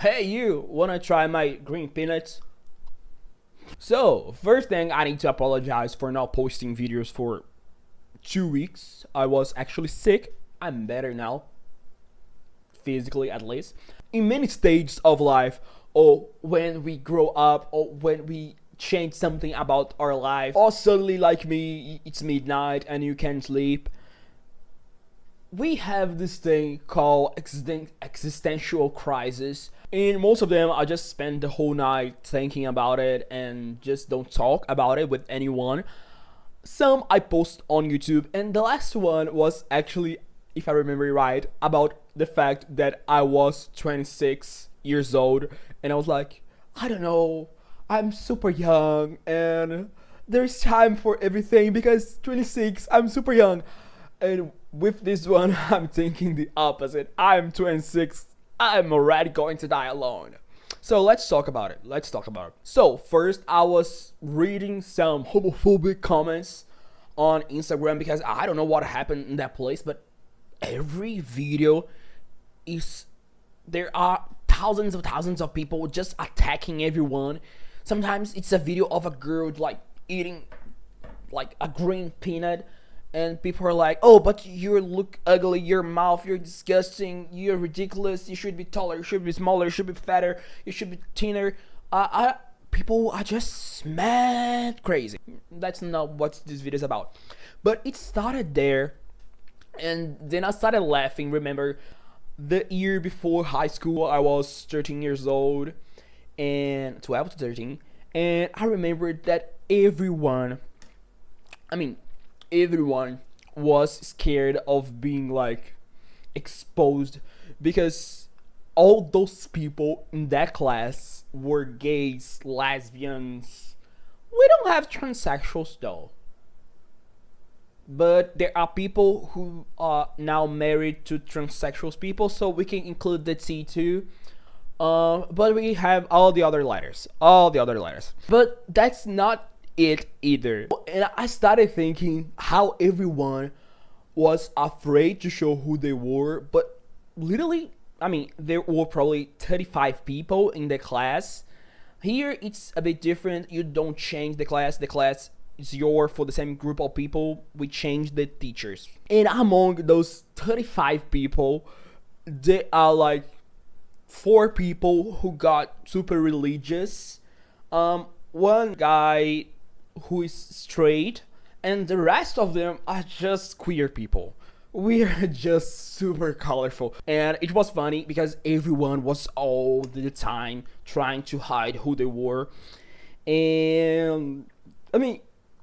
Hey you, wanna try my green peanuts? So, first thing, I need to apologize for not posting videos for 2 weeks. I was actually sick. I'm better now, physically at least. In many stages of life, or when we grow up, or when we change something about our life, or suddenly, like me, it's midnight and you can't sleep, we have this thing called existential crisis. In most of them, I just spend the whole night thinking about it and just don't talk about it with anyone. Some I post on YouTube, and the last one was actually, if I remember right, about the fact that I was 26 years old, and I was like, I don't know, I'm super young, and there's time for everything because 26, I'm super young. And with this one, I'm thinking the opposite. I'm 26. I'm already going to die alone. So let's talk about it. So first, I was reading some homophobic comments on Instagram because I don't know what happened in that place, but every video is there are thousands of people just attacking everyone. Sometimes it's a video of a girl like eating like a green peanut, and people are like, oh, but you look ugly, your mouth, you're disgusting, you're ridiculous, you should be taller, you should be smaller, you should be fatter, you should be thinner. People are just mad crazy. That's not what this video is about. But it started there, and then I started laughing. Remember, the year before high school, I was 13 years old, and 12 to 13, and I remembered that everyone was scared of being like exposed because all those people in that class were gays, lesbians. We don't have transsexuals though, but there are people who are now married to transsexuals people, so we can include the T too. But we have all the other letters. But that's not it either. And I started thinking how everyone was afraid to show who they were, but literally, there were probably 35 people in the class. Here, it's a bit different. You don't change the class. The class is for the same group of people. We change the teachers. And among those 35 people, there are like 4 people who got super religious. One guy who is straight, and the rest of them are just queer people. We are just super colorful, and it was funny because everyone was all the time trying to hide who they were. And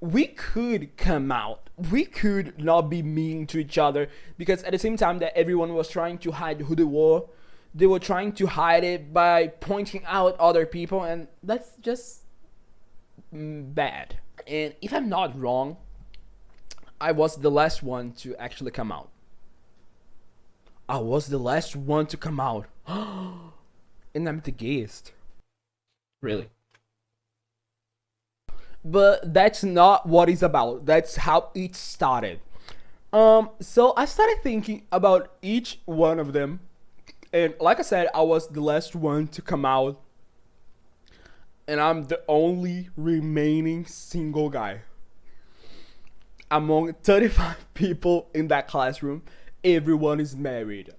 we could come out, we could not be mean to each other, because at the same time that everyone was trying to hide who they were trying to hide it by pointing out other people, and that's just bad. And if I'm not wrong, I was the last one to actually come out. And I'm the gayest. Really. But that's not what it's about. That's how it started. So I started thinking about each one of them. And like I said, I was the last one to come out, and I'm the only remaining single guy. Among 35 people in that classroom, everyone is married.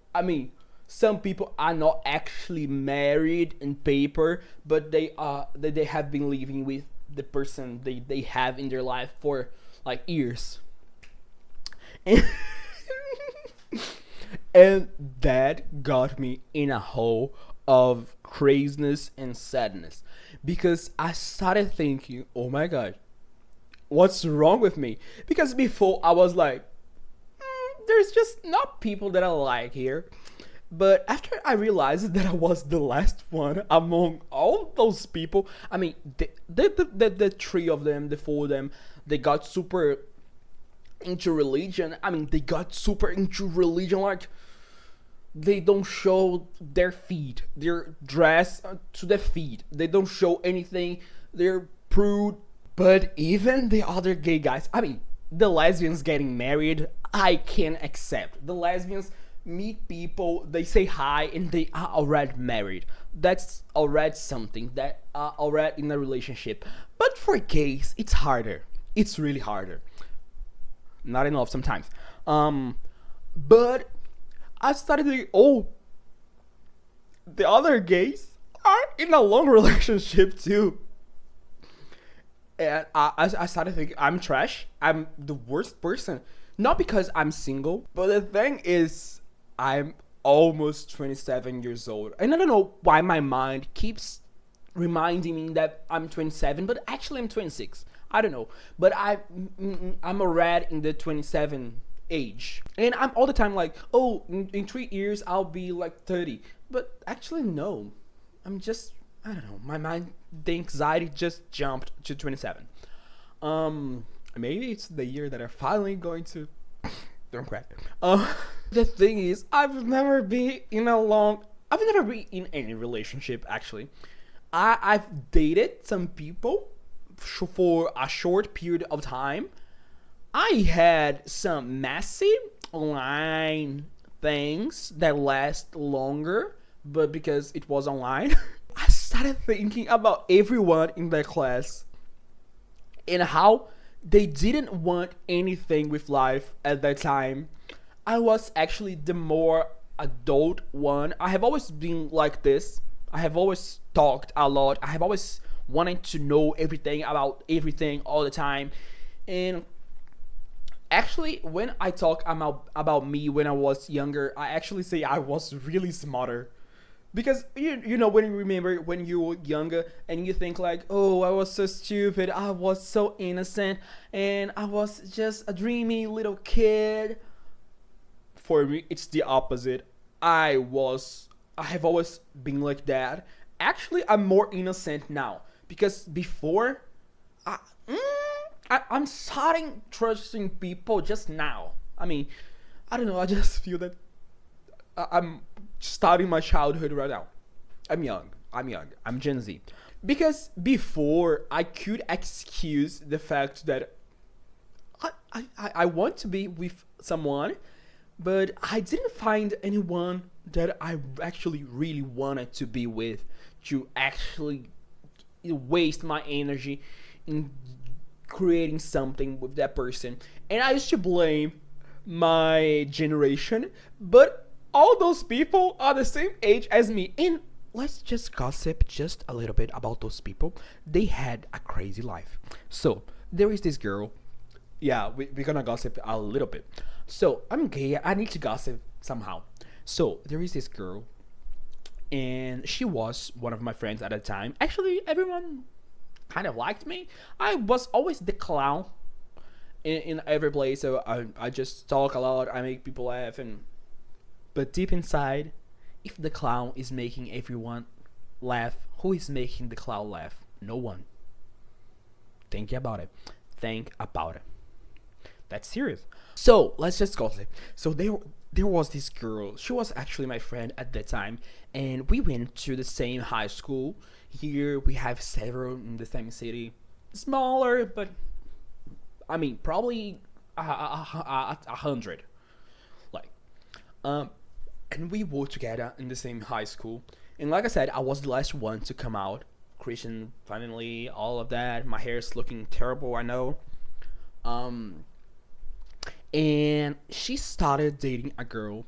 Some people are not actually married in paper, but they have been living with the person they have in their life for like years. And, and that got me in a hole of craziness and sadness, because I started thinking, oh my god, what's wrong with me? Because before I was like, there's just not people that I like here. But after I realized that I was the last one among all those people, the 3 of them, the 4 of them, they got super into religion. Like, they don't show their feet. They're dressed to the feet. They don't show anything. They're prude. But even the other gay guys, the lesbians getting married, I can accept. The lesbians meet people, they say hi, and they are already married. that's already something that already in a relationship. But for gays, it's harder. It's really harder. Not enough sometimes. But I started thinking, oh, the other gays are in a long relationship too. And I started thinking, I'm trash. I'm the worst person. Not because I'm single, but the thing is, I'm almost 27 years old. And I don't know why my mind keeps reminding me that I'm 27, but actually I'm 26. I don't know. But I'm already in the 27 age. And I'm all the time like, oh, in 3 years I'll be like 30. But actually, no. I'm just, I don't know. My mind, the anxiety just jumped to 27. Maybe it's the year that I'm finally going to. Don't cry. The thing is, I've never been in any relationship actually. I've dated some people for a short period of time. I had some messy online things that last longer, but because it was online, I started thinking about everyone in that class and how they didn't want anything with life at that time. I was actually the more adult one. I have always been like this. I have always talked a lot. I have always wanted to know everything about everything all the time. And actually, when I talk about me when I was younger, I actually say I was really smarter. Because you know, when you remember when you were younger and you think like, oh, I was so stupid, I was so innocent, and I was just a dreamy little kid. For me, it's the opposite. I have always been like that. Actually, I'm more innocent now because before, I, I'm starting trusting people just now. I mean, I don't know. I just feel that I'm starting my childhood right now. I'm young. I'm Gen Z. Because before, I could excuse the fact that I want to be with someone, but I didn't find anyone that I actually really wanted to be with to actually waste my energy in creating something with that person. And I used to blame my generation, but all those people are the same age as me. And let's just gossip just a little bit about those people. They had a crazy life. So there is this girl. Yeah, we're gonna gossip a little bit. So I'm gay. I need to gossip somehow. So there is this girl, and she was one of my friends at the time. Actually, everyone kind of liked me. I was always the clown in every place. So I just talk a lot. I make people laugh, and but deep inside, if the clown is making everyone laugh, who is making the clown laugh? No one. Think about it. Think about it. That's serious. So let's just gossip. So there was this girl. She was actually my friend at that time, and we went to the same high school. Here we have several in the same city, smaller, but I mean probably a hundred. Like, and we were together in the same high school. And like I said, I was the last one to come out. Christian, finally, all of that. My hair is looking terrible, I know. And she started dating a girl,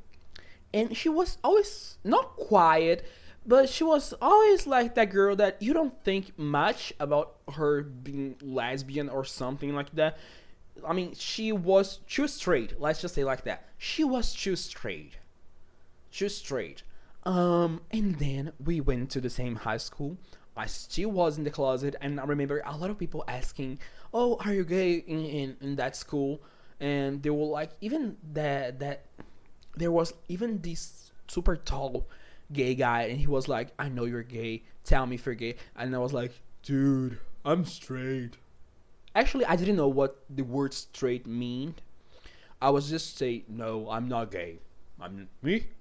and she was always not quiet, but she was always like that girl that you don't think much about her being lesbian or something like that. I mean, she was too straight. Let's just say like that. She was too straight. Too straight. And then we went to the same high school. I still was in the closet, and I remember a lot of people asking, "Oh, are you gay in that school?" And they were like, even that there was even this super tall gay guy, and he was like, "I know you're gay. Tell me if you're gay." And I was like, "Dude, I'm straight." Actually, I didn't know what the word straight meant. I was just saying, "No, I'm not gay. I'm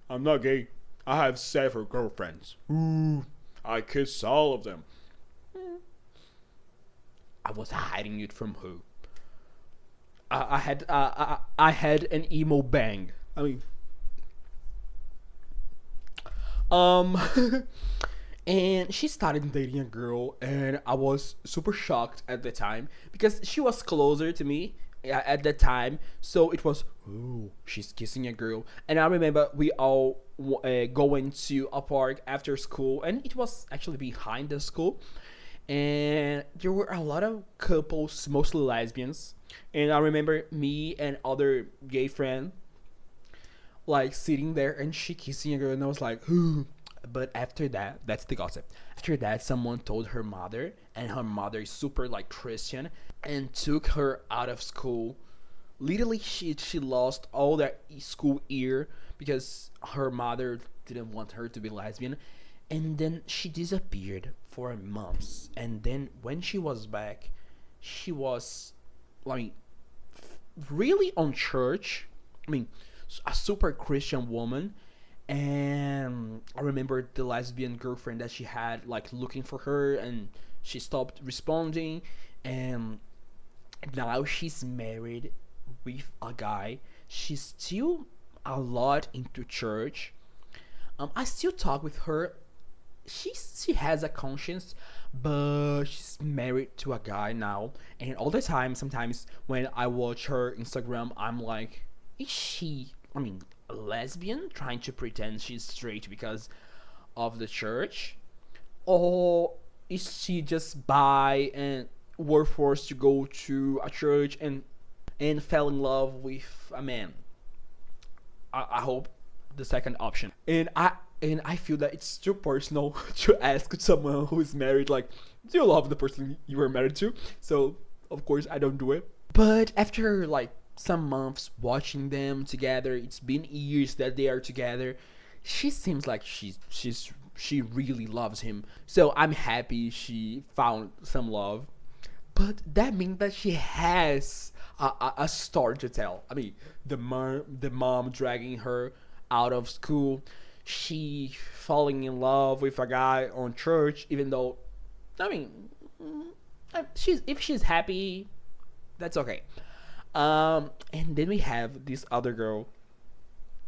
not gay. I have several girlfriends. Ooh, I kiss all of them." I was hiding it from who? I had an emo bang. I mean, um, and she started dating a girl, and I was super shocked at the time because she was closer to me at that time. So it was, oh, she's kissing a girl. And I remember we all going to a park after school, and it was actually behind the school, and there were a lot of couples, mostly lesbians. And I remember me and other gay friend like sitting there, and she kissing a girl, and I was like, ooh. But after that, that's the gossip. After that, someone told her mother, and her mother is super like Christian, and took her out of school. Literally, she lost all that school year because her mother didn't want her to be lesbian, and then she disappeared for months. And then when she was back, she was like really on church. I mean, a super Christian woman. And I remember the lesbian girlfriend that she had like looking for her, and she stopped responding. And now she's married with a guy. She's still a lot into church. I still talk with her. She has a conscience, but she's married to a guy now. And all the time, sometimes when I watch her Instagram, I'm like, is she, I mean, a lesbian trying to pretend she's straight because of the church? Or is she just bi and were forced to go to a church and fell in love with a man? I hope the second option. And I feel that it's too personal to ask someone who is married, like, do you love the person you were married to? So of course I don't do it. But after like some months watching them together, it's been years that they are together. She seems like she really loves him. So I'm happy she found some love. But that means that she has a story to tell. I mean, the mom dragging her out of school, she falling in love with a guy on church, even though, I mean, if she's happy, that's okay. And then we have this other girl.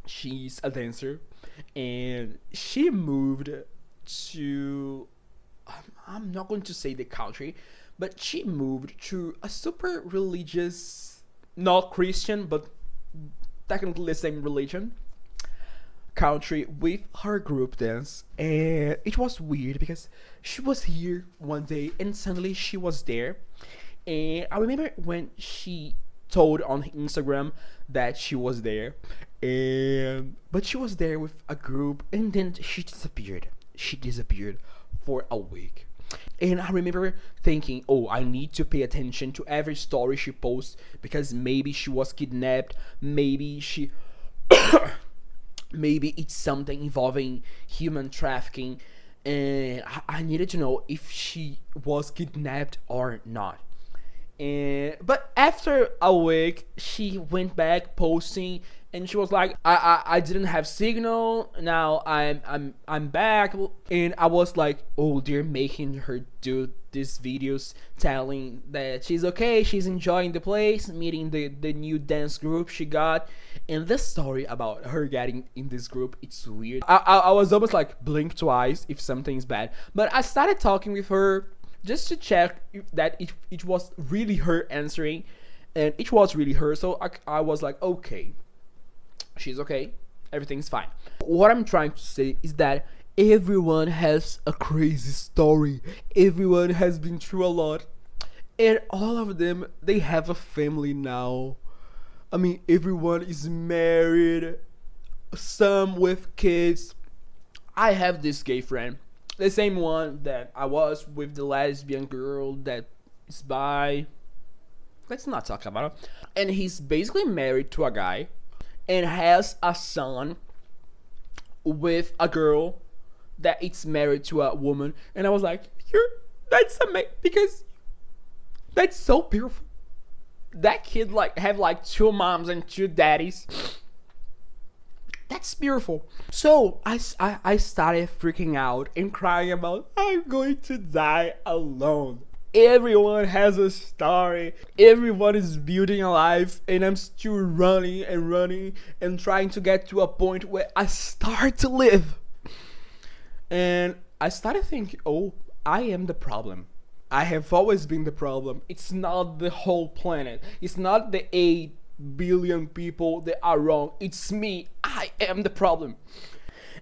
She's a dancer, and she moved to. I'm not going to say the country, but she moved to a super religious, not Christian, but technically the same religion country with her group dance. And it was weird because she was here one day and suddenly she was there. And I remember when she told on Instagram that she was there, and but she was there with a group, and then she disappeared for a week. And I remember thinking, oh, I need to pay attention to every story she posts, because maybe she was kidnapped, maybe it's something involving human trafficking, and I needed to know if she was kidnapped or not. And but after a week, she went back posting, and she was like, I didn't have signal. Now I'm back. And I was like, oh, they're making her do these videos telling that she's okay, she's enjoying the place, meeting the new dance group she got. And this story about her getting in this group, it's weird. I was almost like blink twice if something's bad. But I started talking with her just to check that it was really her answering, and it was really her. So I was like, okay, she's okay, everything's fine. What I'm trying to say is that everyone has a crazy story, everyone has been through a lot, and all of them, they have a family now. I mean, everyone is married, some with kids. I have this gay friend, the same one that I was with the lesbian girl that is bi. Let's not talk about it. And he's basically married to a guy and has a son with a girl that is married to a woman. And I was like, that's amazing, because that's so beautiful. That kid like have like two moms and two daddies. That's beautiful. So I started freaking out and crying about, I'm going to die alone. Everyone has a story. Everyone is building a life, and I'm still running and running and trying to get to a point where I start to live. And I started thinking, oh, I am the problem. I have always been the problem. It's not the whole planet. It's not the 8 billion people that are wrong. It's me. I am the problem.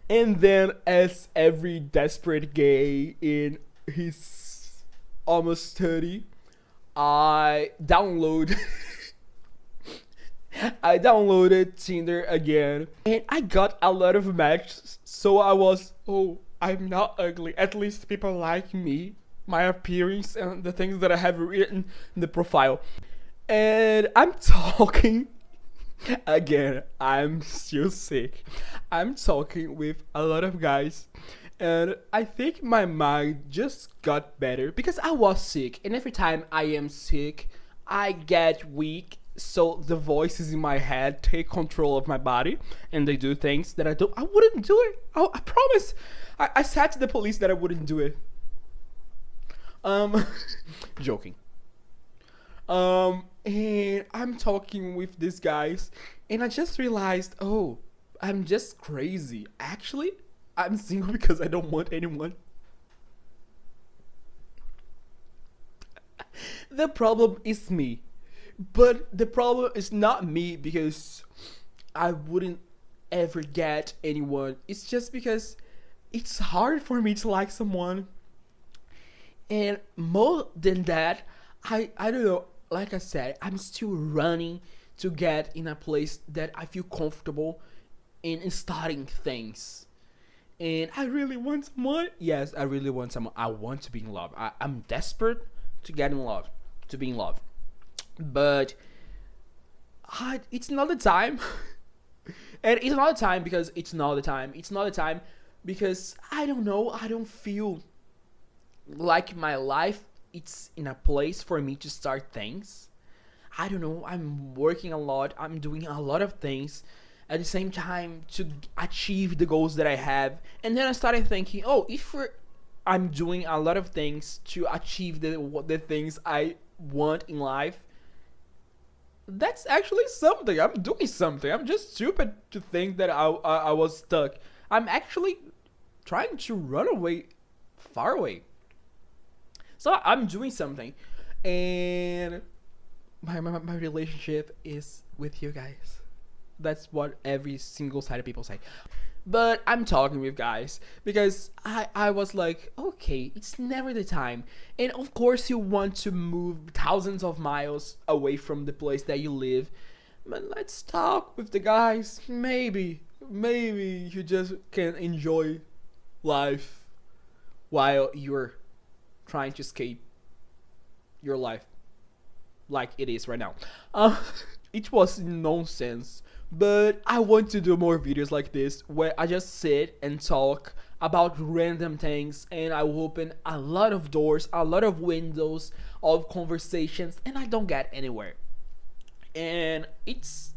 And then, as every desperate gay in his almost 30, I download I downloaded Tinder again, and I got a lot of matches. So I was, oh, I'm not ugly. At least people like me, my appearance, and the things that I have written in the profile. And I'm talking again. I'm still sick. I'm talking with a lot of guys, and I think my mind just got better because I was sick, and every time I am sick, I get weak. So the voices in my head take control of my body, and they do things that I wouldn't do it. I promise. I said to the police that I wouldn't do it. Joking. And I'm talking with these guys, and I just realized, oh, I'm just crazy. Actually, I'm single because I don't want anyone. The problem is me. But the problem is not me because I wouldn't ever get anyone. It's just because it's hard for me to like someone. And more than that, I don't know, like I said, I'm still running to get in a place that I feel comfortable in starting things. And I really want someone. Yes, I really want someone. I want to be in love. I'm desperate to get in love, to be in love. But it's not the time. And it's not the time because it's not the time. It's not the time because I don't know. I don't feel like my life it's in a place for me to start things. I don't know. I'm working a lot. I'm doing a lot of things at the same time to achieve the goals that I have. And then I started thinking, oh, I'm doing a lot of things to achieve the things I want in life, that's actually something. I'm doing something. I'm just stupid to think that I was stuck. I'm actually trying to run away, far away. So I'm doing something, and my relationship is with you guys. That's what every single side of people say. But I'm talking with guys because I was like, okay, it's never the time. And of course you want to move thousands of miles away from the place that you live. But let's talk with the guys. Maybe you just can enjoy life while you're trying to escape your life like it is right now. It was nonsense. But I want to do more videos like this where I just sit and talk about random things, and I will open a lot of doors, a lot of windows of conversations, and I don't get anywhere. And it's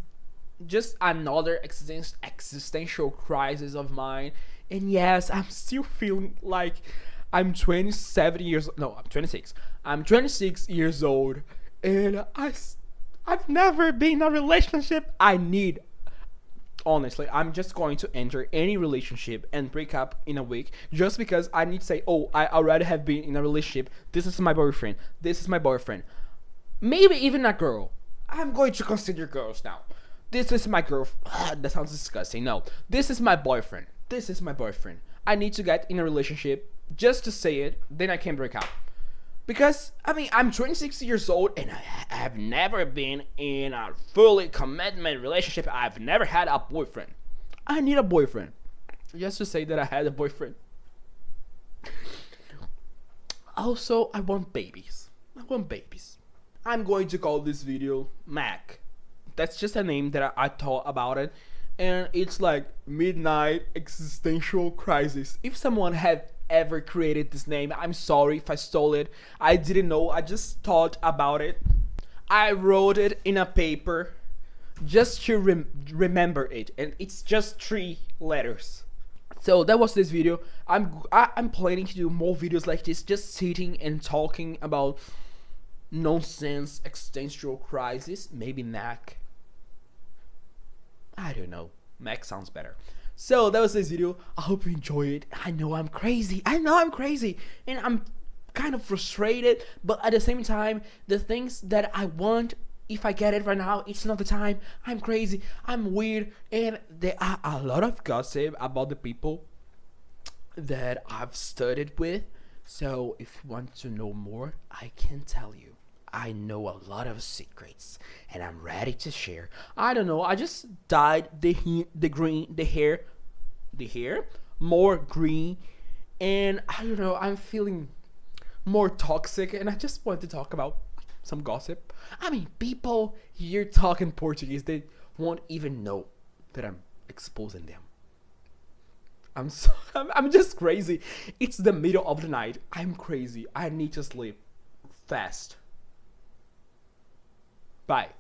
just another existential crisis of mine. And yes, I'm still feeling like I'm 27 years no, I'm 26. I'm 26 years old, and I've never been in a relationship. Honestly, I'm just going to enter any relationship and break up in a week just because I need to say, oh, I already have been in a relationship. This is my boyfriend. This is my boyfriend. Maybe even a girl. I'm going to consider girls now. This is my girl. That sounds disgusting. No, this is my boyfriend. This is my boyfriend. I need to get in a relationship just to say it. Then I can break up. Because, I mean, I'm 26 years old and I have never been in a fully commitment relationship. I've never had a boyfriend. I need a boyfriend. Just to say that I had a boyfriend. Also, I want babies. I'm going to call this video Mac. That's just a name that I thought about it. And it's like Midnight Existential Crisis. If someone had ever created this name, I'm sorry if I stole it. I didn't know. I just thought about it. I wrote it in a paper just to remember it, and it's just 3 letters. So that was this video. I'm planning to do more videos like this, just sitting and talking about nonsense existential crisis. Maybe Mac. I don't know. Mac sounds better. So that was this video. I hope you enjoy it. I know I'm crazy. And I'm kind of frustrated, but at the same time, the things that I want, if I get it right now, it's not the time. I'm crazy, I'm weird, and there are a lot of gossip about the people that I've studied with. So if you want to know more, I can tell you. I know a lot of secrets, and I'm ready to share. I don't know. I just dyed the hair more green, and I don't know. I'm feeling more toxic, and I just want to talk about some gossip. I mean, people here talking Portuguese, they won't even know that I'm exposing them. I'm just crazy. It's the middle of the night. I'm crazy. I need to sleep fast. Bye.